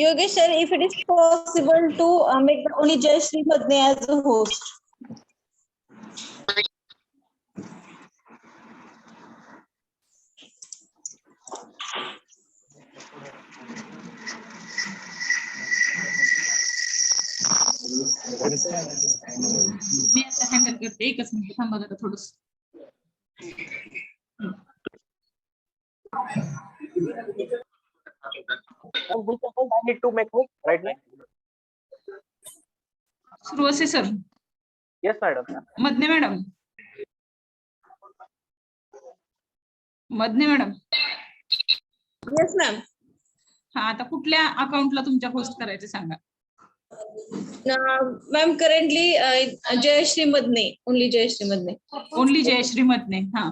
Yogesh sir, if it is possible to make the only Jay Shri Madne as a host. मी आता handle करते. एकच minute थांबा जरा थोडंस. I need to make hook right now. सुरू असे sir. Yes, madam. Madhane madam. Madhane madam. Yes ma'am. हा आता कुठल्या अकाउंटला तुमच्या होस्ट करायचे सांगा. Ma'am, currently Jay Shri Madne, only Jay Shri Madne. Only Jayshree Madhane. हा.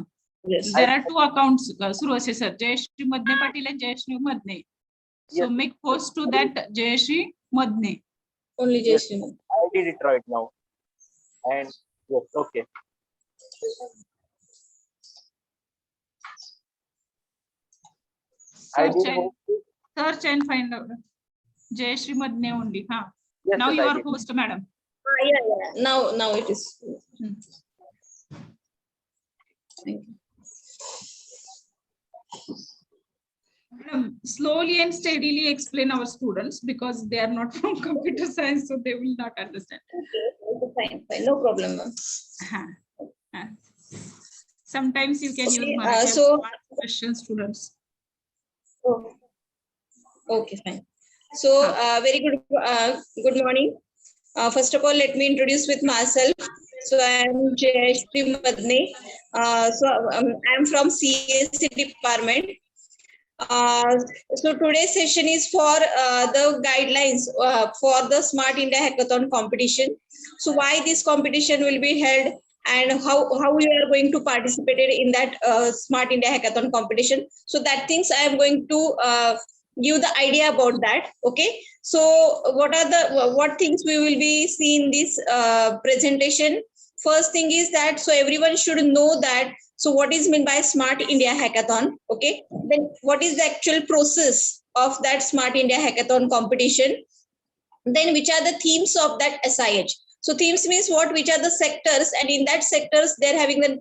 Yes. There are 2 accounts. सुरू असे सर. Jayshree Madhane Patil and Jayshree Madhane. So Yes. make host to that Jayshree Madhane. Only Jay Yes. Shri Madne. I did it right now. And yes, okay. I Search did and, host it. search and find out. Jayashree Madhane only. हा. Yes, Now yes, you I are did. host madam. Yeah. Now it is. Thank you. Madam, slowly and steadily explain our students because they are not from computer science, so they will not understand. Okay, fine, no problem, ma'am. Sometimes you can use Okay, Marathi so- to ask questions, students. Okay, fine. So, very good morning. First of all, let me introduce with myself. So, I am Jayashri Madne. I am from CSC department. So today's session is for the guidelines for the Smart India Hackathon competition. So why this competition will be held and how you are going to participate in that Smart India Hackathon competition. So that things I am going to give the idea about that. Okay. So what things we will be seeing in this presentation? First thing is that so everyone should know that. So what is meant by Smart India Hackathon? Okay. Then what is the actual process of that Smart India Hackathon competition? Then which are the themes of that SIH? So themes means what? Which are the sectors, and in that sectors they're having the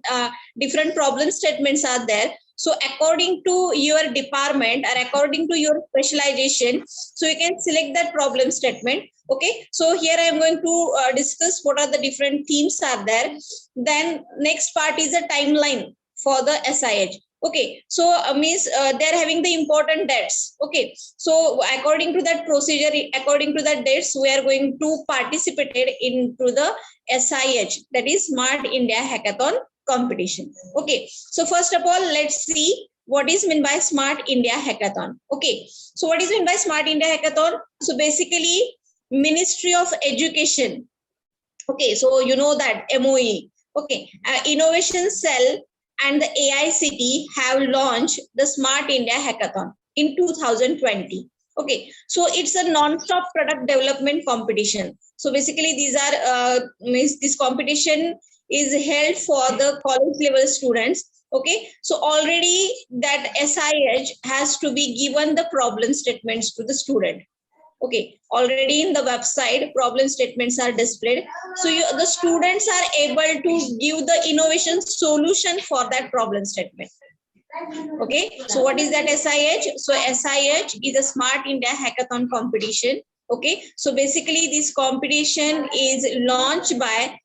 different problem statements are there. So according to your department or according to your specialization, so you can select that problem statement. Okay. So here I am going to discuss what are the different themes are there. Then next part is a timeline for the SIH. Okay. So means they're having the important dates. Okay. So according to that procedure, according to that dates, we are going to participate into the SIH, that is Smart India Hackathon competition. Okay. So first of all, let's see what is meant by Smart India Hackathon. Okay. So what is meant by Smart India Hackathon? So basically, Ministry of Education. Okay. So you know that MOE. Okay. Innovation Cell and the AICT have launched the Smart India Hackathon in 2020. Okay. So it's a non-stop product development competition. So basically these are this competition is held for the college level students. Okay. So already that SIH has to be given the problem statements to the student. Okay. Already in the website, problem statements are displayed. So the students are able to give the innovation solution for that problem statement. Okay. So what is that SIH? So SIH is a Smart India Hackathon competition. Okay. So basically this competition is launched by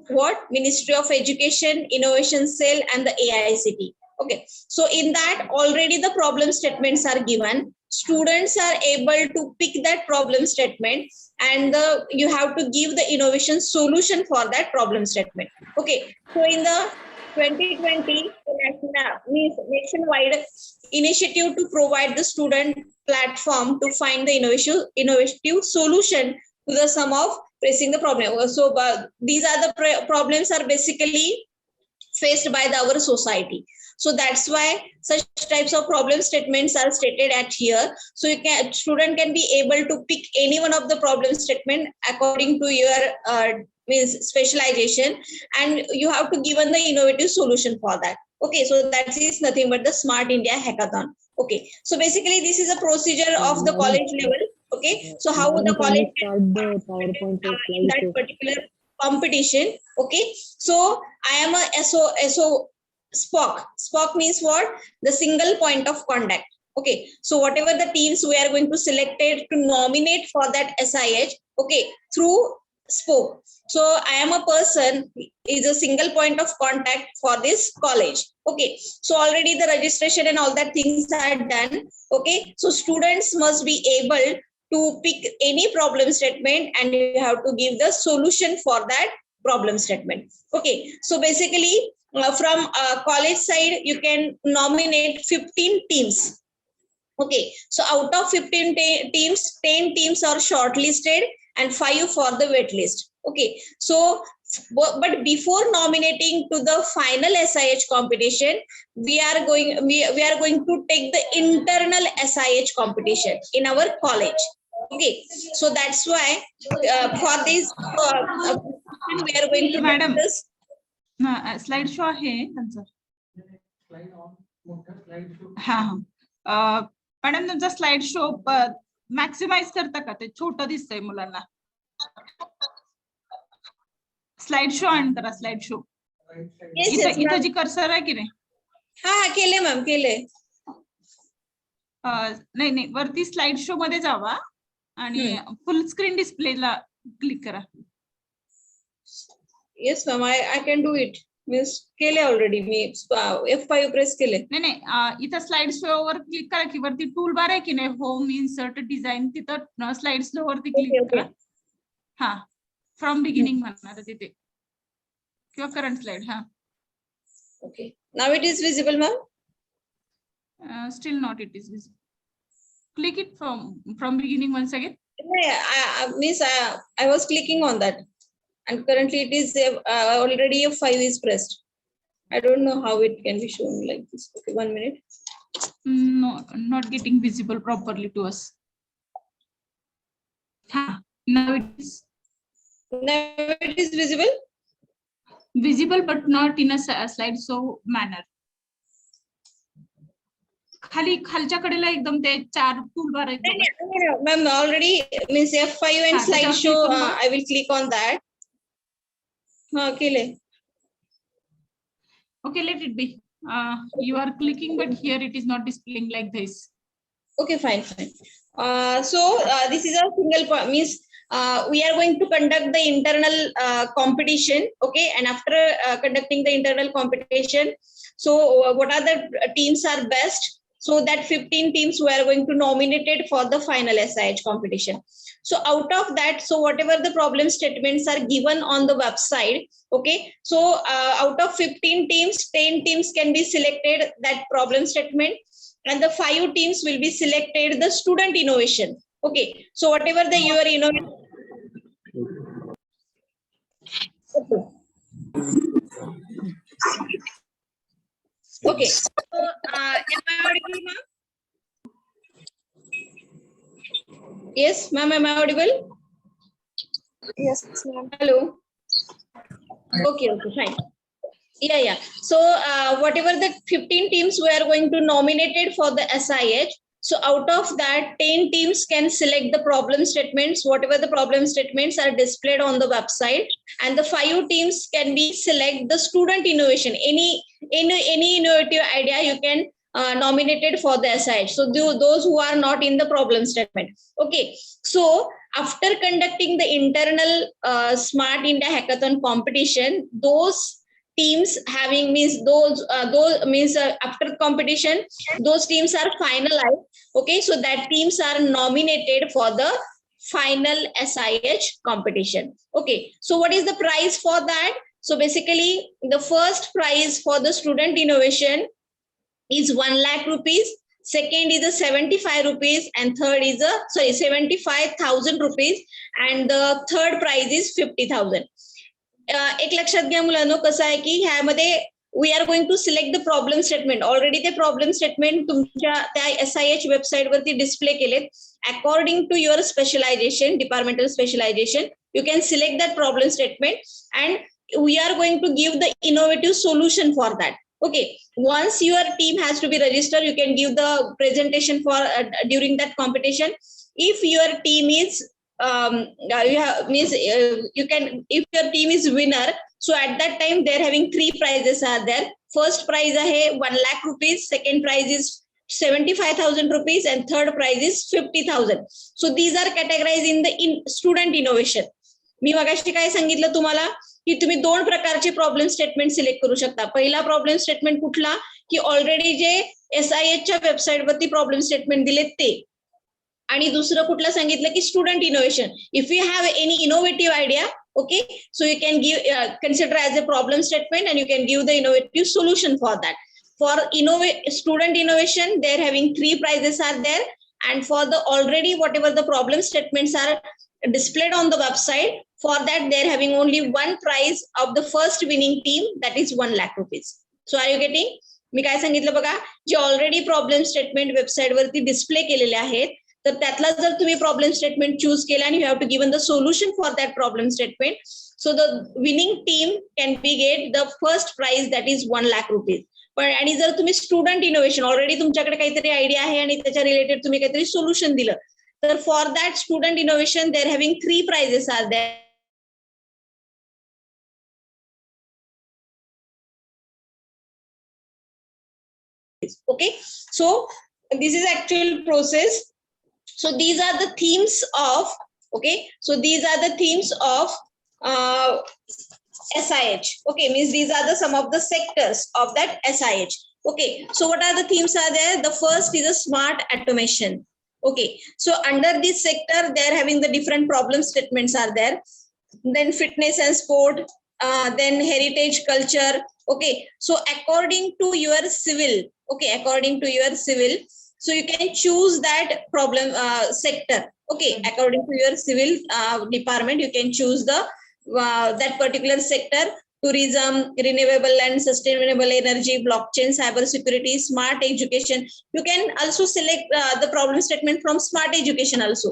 what? Ministry of Education, Innovation Cell and the AICT. Okay. So in that already the problem statements are given. Students are able to pick that problem statement and you have to give the innovation solution for that problem statement. Okay. So in the 2020 nationwide initiative to provide the student platform to find the innovative solution to the sum of facing the problem. So these are the problems are basically faced by our society. So that's why such types of problem statements are stated at here. So student can be able to pick any one of the problem statement according to your specialization, and you have to given the innovative solution for that. Okay. So that is nothing but the Smart India Hackathon. Okay. So basically this is a procedure of the college level. Okay, so how the college start the PowerPoint in that particular competition. Okay, so I am a SO Spock. Spock means what? The single point of contact. Okay, so whatever the teams we are going to select it to nominate for that SIH, okay, through Spoke. So I am a person is a single point of contact for this college. Okay, so already the registration and all that things are done. Okay, so students must be able to pick any problem statement and you have to give the solution for that problem statement. Okay, so basically from college side you can nominate 15 teams. Okay, so out of 15 teams, 10 teams are shortlisted and 5 for the wait list. Okay, so but before nominating to the final SIH competition, we are going to take the internal SIH competition in our college. Okay, so that's why for this we are going to Madam, discuss. Slide show आहे त्यांचा. हा madam तुमचा slide show maximise करता का? ते छोटं दिसतंय मुलांना. स्लाइड शो ऑन करा. स्लाइड शो इथं जी कर्सर आहे की नाही. हा केले मॅम केले. नाही वरती स्लाइड शो मध्ये जावा आणि फुल स्क्रीन डिस्प्लेला क्लिक करा. Yes ma'am, I can do it. Means केले already मी F5 प्रेस केले. नाही इथं स्लाइड शो वर क्लिक करा की वरती टूल बार आहे की नाही, होम इन्सर्ट डिझाईन, तिथं स्लाइड शो वरती क्लिक करा. हा फ्रॉम बिगिनिंग म्हणणार तिथे किंवा करंट स्लाइड. हा Okay, now it is visible ma'am. Still not it is visible. Click it from beginning once again. I was clicking on that and currently it is already F5 is pressed. I don't know how it can be shown like this. Okay, 1 minute. No, not getting visible properly to us. Now it is. Now it is visible. Visible but not in a slide show manner. खालच्या कडेला एकदम ते 4 tool bar आहेत. Ma'am, already means F5 and slideshow. I will click on that. केले. Okay, let it be. You are clicking, but here it is not displaying like this. Okay, fine. So this is a single point. Means we are going to conduct the internal competition. Okay, and after conducting the internal competition, so what are the teams are best? So that 15 teams we are going to nominated for the final SIH competition. So out of that, so whatever the problem statements are given on the website, okay, so out of 15 teams, 10 teams can be selected that problem statement and the 5 teams will be selected the student innovation. Okay, so whatever the your innovation. Okay. Okay, so am I audible, ma'am? Yes, ma'am, am I audible? Yes, ma'am. Hello. Okay, fine. Yeah. So whatever the 15 teams we are going to nominated for the SIH, so out of that 10 teams can select the problem statements, whatever the problem statements are displayed on the website, and the 5 teams can be select the student innovation, any innovative idea you can nominated for the SIH. So those who are not in the problem statement. Okay, so after conducting the internal Smart India Hackathon competition, those teams having means those means after competition those teams are finalized. Okay, so that teams are nominated for the final SIH competition. Okay, so what is the prize for that? So basically the first prize for the student innovation is 1 lakh rupees, second is a 75 rupees, and third is a 75,000 rupees, and the third prize is 50,000. एक लक्षात घ्या मुलांनो, कसं आहे की ह्यामध्ये we are going to select the problem statement. Already ते problem statement तुमच्या त्या SIH वेबसाईट वरती डिस्प्ले केलेत. According to your specialisation, departmental specialisation, you can select that problem statement and we are going to give the innovative solution for that. Okay, once your team has to be registered, you can give the presentation for during that competition. if your team is you can, if your team is winner, so at that time they're having 3 prizes are there. First prize is 1 lakh rupees, second prize is 75,000 rupees, and third prize is 50,000. So these are categorized in the student innovation. मी मगाशी काय सांगितलं तुम्हाला की तुम्ही 2 प्रकारचे problem statement select करू शकता. पहिला प्रॉब्लेम स्टेटमेंट कुठला की ऑलरेडी जे SIH च्या वेबसाईट वरती प्रॉब्लेम स्टेटमेंट दिले ते, आणि दुसरं कुठलं सांगितलं की student innovation. If you have any innovative idea, okay, so you can consider as a problem statement, and you can give the innovative solution for that. For student innovation, they're having 3 prizes are there, and for the already whatever the problem statements are displayed on the website, for that they're having only 1 prize of the first winning team, that is 1 lakh rupees. So are you getting? मी काय सांगितलं बघा, जे already problem statement website वरती display केलेले आहेत, तर त्यातला जर तुम्ही प्रॉब्लेम स्टेटमेंट चूज केला आणि you have to given the solution for that problem statement, so the winning team can be get the first prize, that is 1 lakh rupees. पण आणि जर तुम्ही स्टुडंट इनोव्हेशन ऑलरेडी तुमच्याकडे काहीतरी आयडिया आहे आणि त्याच्या रिलेटेड तुम्ही काहीतरी सोल्युशन दिलं, तर for that student innovation there having 3 prizes are there. Okay, so this is actual process. So these are the themes of, okay, so these are the themes of SIH. Okay, means these are the some of the sectors of that SIH. Okay, so what are the themes are there? The first is a smart automation. Okay, so under this sector they are having the different problem statements are there. Then fitness and sport, then heritage culture. Okay, so according to your civil, okay, according to your civil, so you can choose that problem sector. Okay, according to your civil department, you can choose the that particular sector: tourism, renewable and sustainable energy, blockchain, cyber security, smart education. You can also select the problem statement from smart education also.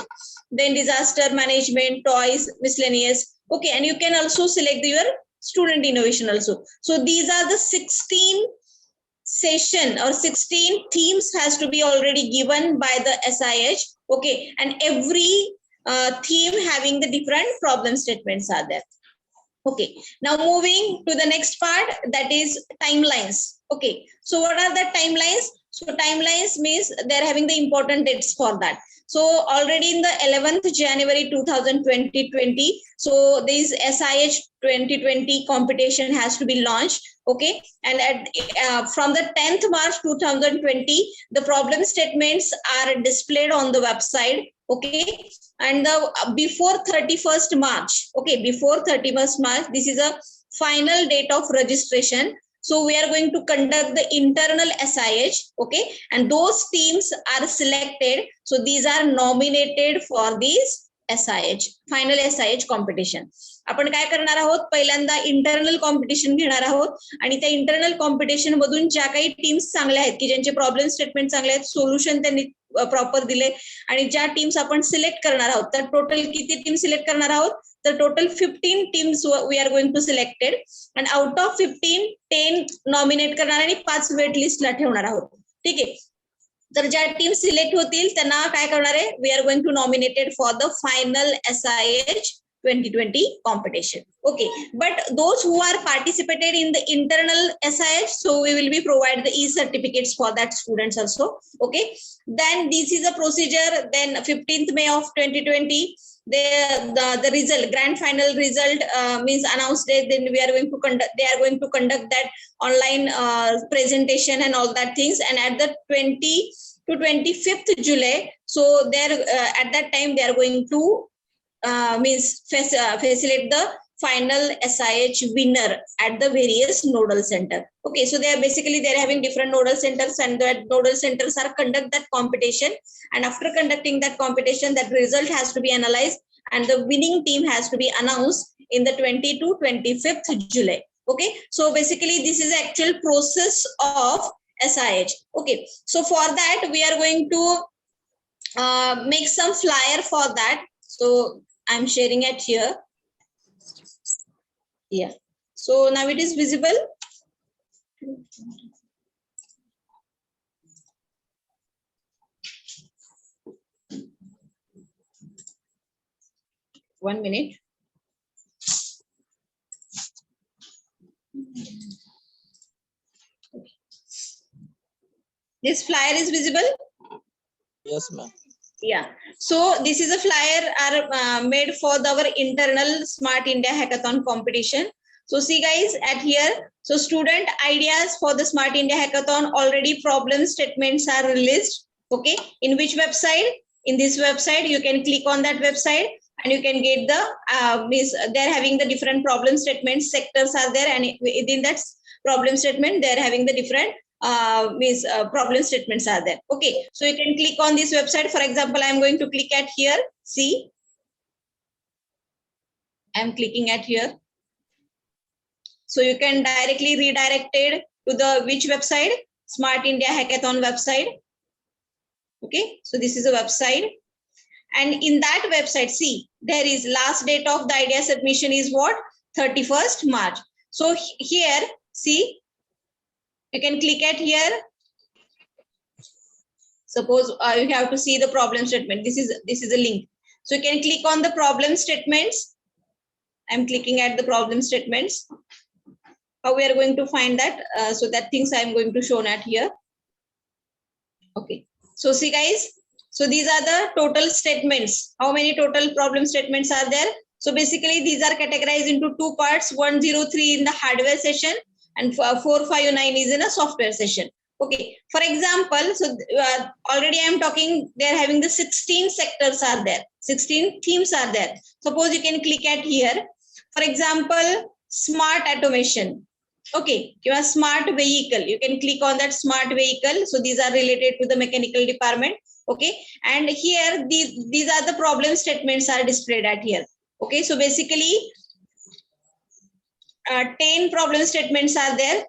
Then disaster management, toys, miscellaneous. Okay, and you can also select your student innovation also. So these are the 16 session or 16 themes has to be already given by the SIH. Okay, and every theme having the different problem statements are there. Okay, now moving to the next part, that is timelines. Okay, so what are the timelines? So timelines means they're having the important dates for that. So already in the 11th January 2020, so this SIH 2020 competition has to be launched. Okay, and from the 10th March 2020, the problem statements are displayed on the website. Okay, and the before 31st March, okay, before 31st March, this is a final date of registration. So we are going to conduct the internal SIH. Okay, and those teams are selected. So these are nominated for these SIH, final SIH competition. आपण काय करणार आहोत, पहिल्यांदा internal competition घेणार आहोत, आणि त्या internal competition मधून ज्या काही टीम्स चांगल्या आहेत की ज्यांचे प्रॉब्लेम स्टेटमेंट चांगले आहेत, सोल्युशन त्यांनी प्रॉपर दिले, आणि ज्या टीम्स आपण सिलेक्ट करणार आहोत, तर टोटल किती टीम सिलेक्ट करणार आहोत, तर total 15 teams we are going to selected, and out of 15 10 nominate करणार आणि 5 वेट लिस्टला ठेवणार आहोत. ठीक आहे, तर ज्या टीम सिलेक्ट होतील त्यांना काय करणार आहे, we are going to nominated for the final SIH 2020 competition. Okay, but those who are participated in the internal SIH, so we will be provide the e-certificates for that students also. Okay, then this is a procedure. Then 15th May of 2020, the result, grand final result means announced date. Then we are going to conduct, they are going to conduct that online presentation and all that things, and at the 20 to 25th July, so there at that time they are going to means facilitate the final SIH winner at the various nodal center. Okay, so they are basically they are having different nodal centers, and that nodal centers are conduct that competition, and after conducting that competition, that result has to be analyzed, and the winning team has to be announced in the 20 to 25th July. Okay, so basically this is the actual process of SIH. Okay, so for that we are going to make some flyer for that. So I'm sharing it here. Yeah. So now it is visible. 1 minute. This flyer is visible? Yes, ma'am. Yeah. So this is a flyer are made for our internal Smart India Hackathon competition. So see guys at here. So student ideas for the Smart India Hackathon, already problem statements are released. Okay. In which website? In this website, you can click on that website and you can get the, they're having the different problem statements, sectors are there, and within that problem statement, they're having the different problem statements are there. Okay, so you can click on this website. For example, I'm going to click at here. See, I'm clicking at here. So you can directly redirected to the which website? Smart India Hackathon website. Okay, so this is a website. And in that website, see, there is last date of the idea submission is what? 31st March. So here, see, you can click at here. Suppose you have to see the problem statement. This is a link. So you can click on the problem statements. I'm clicking at the problem statements. How we are going to find that? So that things I'm going to show at here. Okay. So see guys. So these are the total statements. How many total problem statements are there? So basically these are categorized into two parts. 103 in the hardware session and 459 is in a software session. Okay. For example, so already I'm talking, they're having the 16 sectors are there. 16 themes are there. Suppose you can click at here. For example, smart automation. Okay, your smart vehicle. You can click on that smart vehicle. So these are related to the mechanical department. Okay, and here these are the problem statements are displayed at here. Okay, so basically 10 problem statements are there.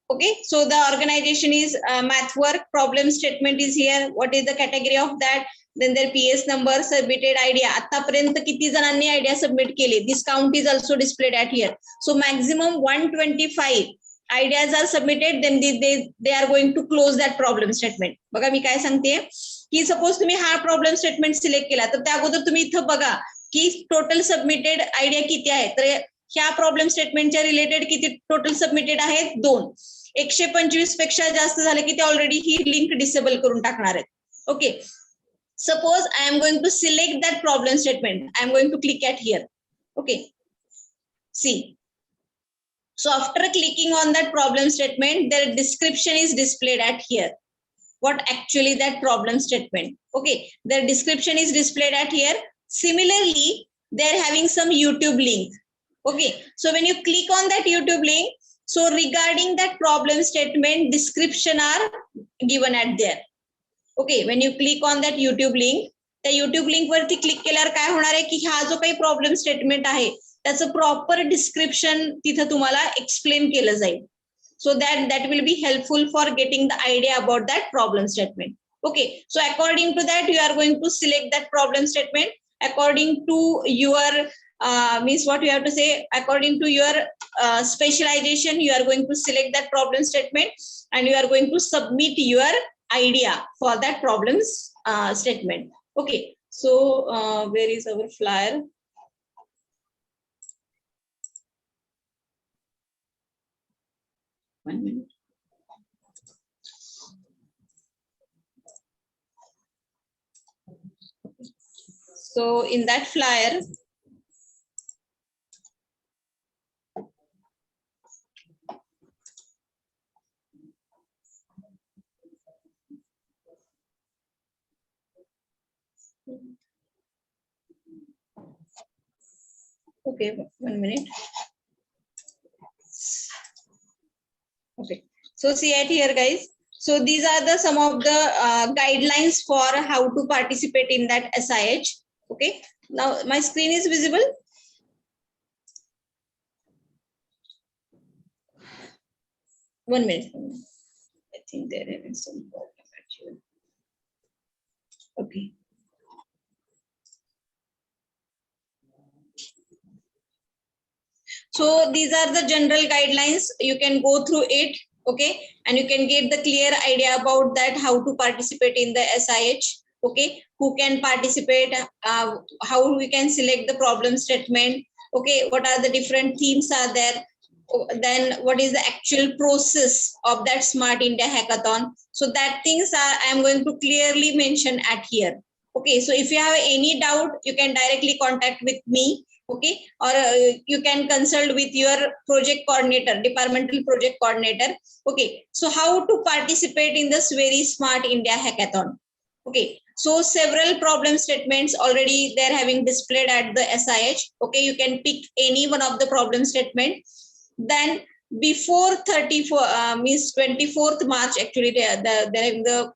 Okay, so the organization is math work. Problem statement is here. What is the category of that? Then their PS number, submitted idea. आतापर्यंत किती जणांनी idea submit केले? This count is also displayed at here. So maximum 125 ideas are submitted. Then they are going to close that problem statement. बघा मी काय सांगते की suppose तुम्ही हा प्रॉब्लेम स्टेटमेंट सिलेक्ट केला तर त्या अगोदर तुम्ही इथं बघा की टोटल सबमिटेड आयडिया किती आहे. तर ह्या प्रॉब्लेम स्टेटमेंटच्या रिलेटेड किती टोटल सबमिटेड आहेत? 2. 125 पेक्षा जास्त झाले की ते ऑलरेडी ही लिंक डिसेबल करून टाकणार आहेत. Okay, suppose I am going to select that problem statement. I am going to click at here. Okay, see. So after clicking on that problem statement, their description is displayed at here. What actually that problem statement? Okay, their description is displayed at here. Similarly, they're having some YouTube link. Okay, so when you click on that YouTube link, so regarding that problem statement, description are given at there. Okay, when you click on that YouTube link, त्या YouTube link वरती click केल्यावर काय होणार आहे की हा जो काही प्रॉब्लेम स्टेटमेंट आहे त्याचं प्रॉपर डिस्क्रिप्शन तिथं तुम्हाला एक्सप्लेन केलं जाईल. So that will be helpful for getting the idea about that problem statement. Okay, so according to that, you are going to select that problem statement according to your means what you have to say, according to your specialization. You are going to select that problem statement and you are going to submit your idea for that problems statement. Okay, so where is our flyer? One minute. So in that flyer, okay, 1 minute. Okay, so see at here guys. So these are the some of the guidelines for how to participate in that SIH. Okay, now my screen is visible. One minute. I think they're having some problem actually. Okay. So these are the general guidelines. You can go through it. Okay, and you can get the clear idea about that how to participate in the SIH. Okay, who can participate, how we can select the problem statement, okay, what are the different themes are there, then what is the actual process of that Smart India Hackathon. So that things are I am going to clearly mention at here. Okay, so if you have any doubt, you can directly contact with me, okay, or you can consult with your project coordinator, departmental project coordinator. Okay, so how to participate in this very Smart India Hackathon? Okay, so several problem statements already they're having displayed at the SIH. Okay, you can pick any one of the problem statement. Then before 34 means 24th March, actually they're having the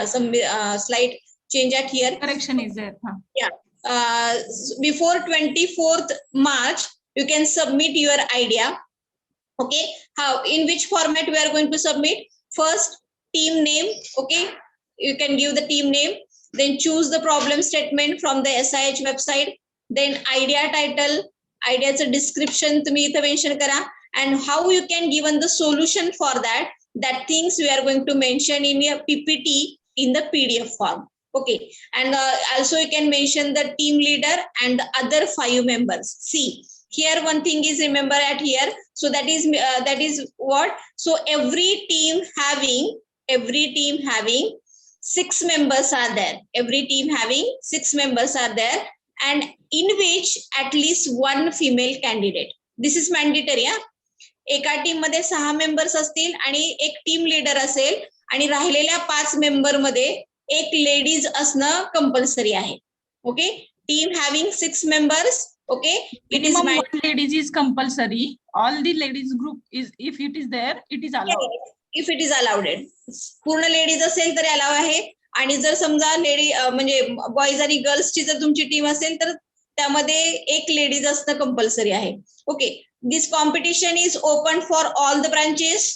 some slight change at here. Correction is there. Huh? Yeah, before 24th March, you can submit your idea. Okay, how, in which format we are going to submit? First, team name. Okay, you can give the team name, then choose the problem statement from the SIH website, then idea title, idea's description तुम्ही इथे mention करा, and how you can given the solution for that things we are going to mention in your PPT in the PDF form. Okay, and also you can mention the team leader and the other 5 members. See, here one thing is remember at here, so that is what, so every team having 6 members are there, every team having 6 members are there, and in which at least 1 female candidate. This is mandatory. Yeah, एका team मध्ये 6 members असतील आणि एक team leader असेल आणि राहिलेल्या 5 member मध्ये एक लेडीज असणं कंपल्सरी आहे. Okay, team having 6 members. Okay, it is minimum 1 ladies is compulsory. All the ladies group is, if it is there, it is allowed. If it is allowed, पूर्ण ladies असेल तरी अलाव आहे. आणि जर समजा लेडी म्हणजे बॉईज आणि गर्ल्सची जर तुमची टीम असेल तर त्यामध्ये एक लेडीज असणं कंपल्सरी आहे. Okay, this competition is open for all the branches.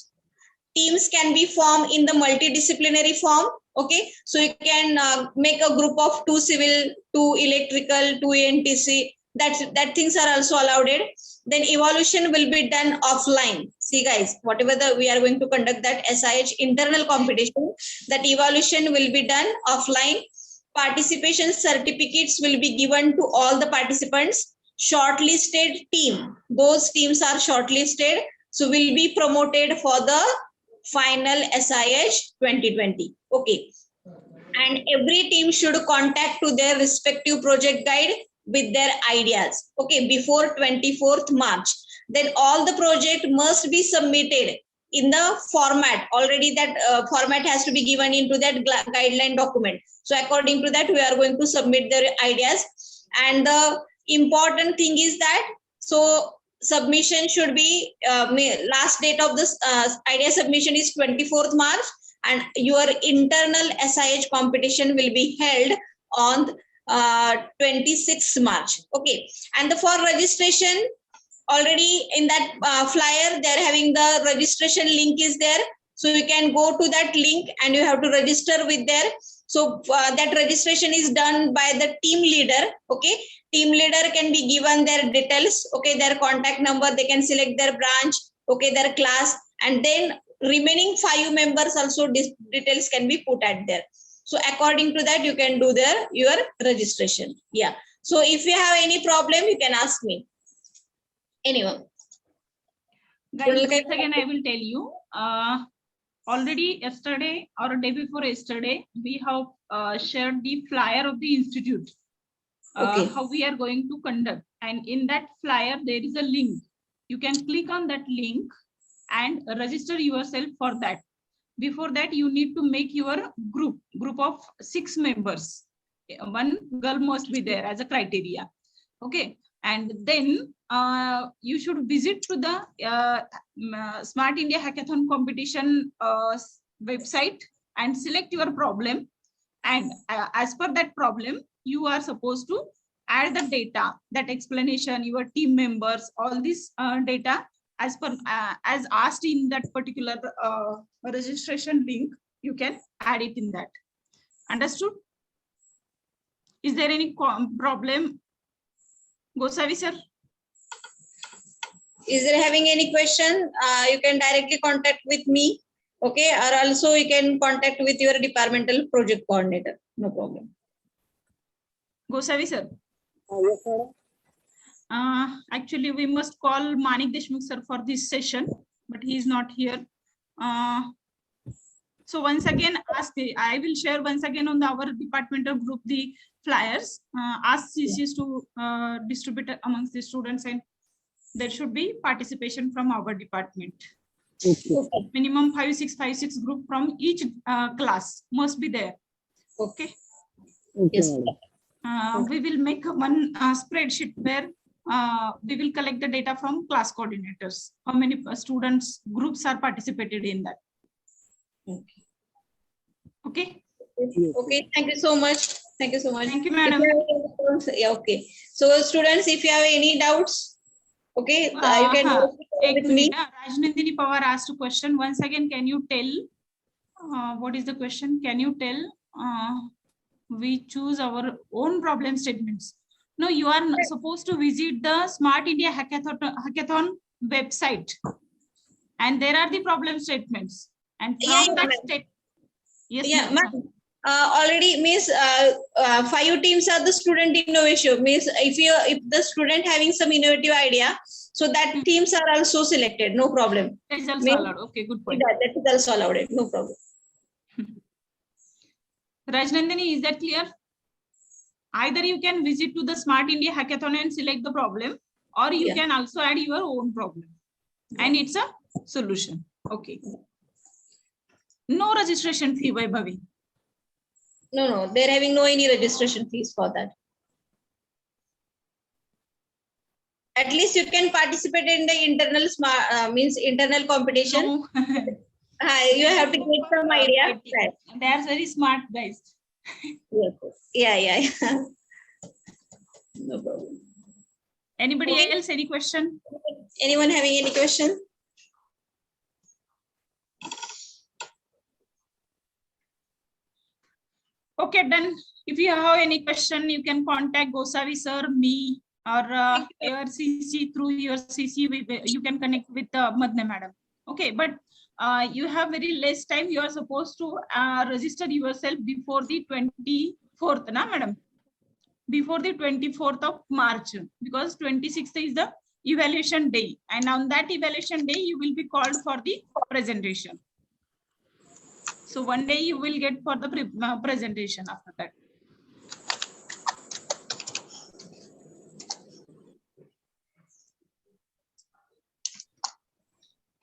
Teams can be formed in the multidisciplinary form. Okay, so you can make a group of 2 civil, 2 electrical, 2 ENTC. That things are also allowed. Then evaluation will be done offline. See guys, whatever we are going to conduct that SIH internal competition, that evaluation will be done offline. Participation certificates will be given to all the participants. Shortlisted team, those teams are shortlisted, so will be promoted for the final SIH 2020. Okay, and every team should contact to their respective project guide with their ideas. Okay, before 24th March. Then all the project must be submitted in the format. Already that format has to be given into that guideline document. So according to that, we are going to submit their ideas. And the important thing is that, so submission should be last date of this idea submission is 24th March, and your internal SIH competition will be held on 26th March. Okay, and for registration, already in that flyer they are having the registration link is there, so you can go to that link and you have to register with there. So that registration is done by the team leader. Okay, team leader can be given their details, okay, their contact number, they can select their branch, okay, their class, and then remaining 5 members also details can be put at there. So according to that, you can do your registration. Yeah. So if you have any problem, you can ask me. Anyone? Guys, once again, I will tell you. Already yesterday or day before yesterday, we have shared the flyer of the institute. Okay. How we are going to conduct, and in that flyer there is a link. You can click on that link and register yourself for that. Before that, you need to make your group of 6 members. 1 girl must be there as a criteria. Okay, and then you should visit to the Smart India Hackathon competition website and select your problem, and as per that problem you are supposed to add the data, that explanation, your team members, all this data as per as asked in that particular registration link. You can add it in that. Understood? Is there any problem, Gosavi sir? Is there having any question? You can directly contact with me. Okay, or also you can contact with your departmental project coordinator. No problem. Gosavi sir. Yes, madam. Actually, we must call Manik Deshmukh sir for this session, but he is not here. So once again, I will share once again on our departmental group the flyers. Ask CCs to distribute amongst the students, and there should be participation from our department. Okay. Minimum 5656 group from each class must be there. Okay. Yes. We will make one spreadsheet where we will collect the data from class coordinators. How many students groups are participated in that? Okay. Okay. Thank you so much. Thank you so much. Thank you, madam. Yeah. Okay. So students, if you have any doubts, okay, you can Ek with me. minute. Rajnandini Pawar asked a question. Once again, can you tell what is the question? Can you tell we choose our own problem statements? No, you are supposed to visit the Smart India Hackathon website, and there are the problem statements. And from that step, yes, Yeah, ma'am. already means 5 teams are the student innovation. Means if the student having some innovative idea, so that teams are also selected. No problem. That is also Means- allowed. Okay, good point. That is also allowed. No problem. Rajnandini, is that clear? Either you can visit to the Smart India Hackathon and select the problem, or you can also add your own problem. And it's a solution. Okay. No registration fee, Vaibhavi. No, they're having no any registration fees for that. At least you can participate in the internal means internal competition. No. You have to get some idea. They are very smart guys. Yes. Yeah. No problem. Anybody Okay. else? Any question? Anyone having any question? Okay, then if you have any question, you can contact Gosavi sir, me, or your CC through your CC. You can connect with Madhya madam. Okay, but you have very less time. You are supposed to register yourself before the 24th, na madam? Before the 24th of March, because 26th is the evaluation day, and on that evaluation day you will be called for the presentation. So one day you will get for the presentation after that.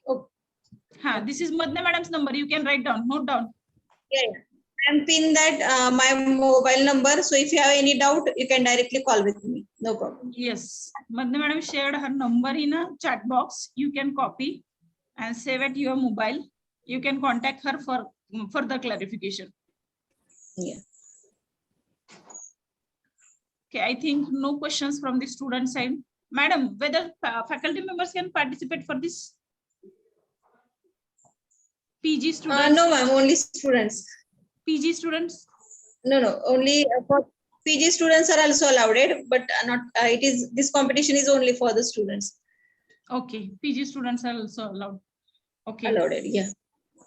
Oh. This is Madhya madam's number. You can write down, note down. Yeah. I'm pin that my mobile number. So if you have any doubt, you can directly call with me. No problem. Yes, Madhya madam shared her number in a chat box. You can copy and save at your mobile. You can contact her for further clarification. Yeah. Okay, I think no questions from the student side. Madam, whether faculty members can participate for this? PG students? No, ma'am, only students. PG students? No, only for PG students are also allowed, but not. This competition is only for the students. Okay, PG students are also allowed. Okay. Allowed, yeah.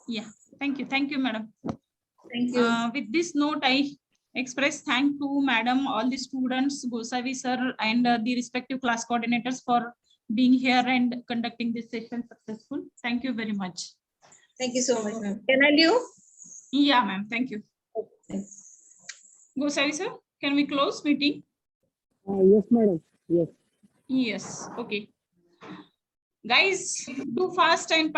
Yeah, thank you, madam. Thank you. With this note, I express thank to madam, all the students, Gosavi sir, and the respective class coordinators for being here and conducting this session successful. Thank you very much. Thank you so much, ma'am. Can I leave? Yeah, ma'am. Thank you. Thanks. Gosavi sir, can we close meeting? Yes, madam. Yes. Yes. Okay. Guys, do fast and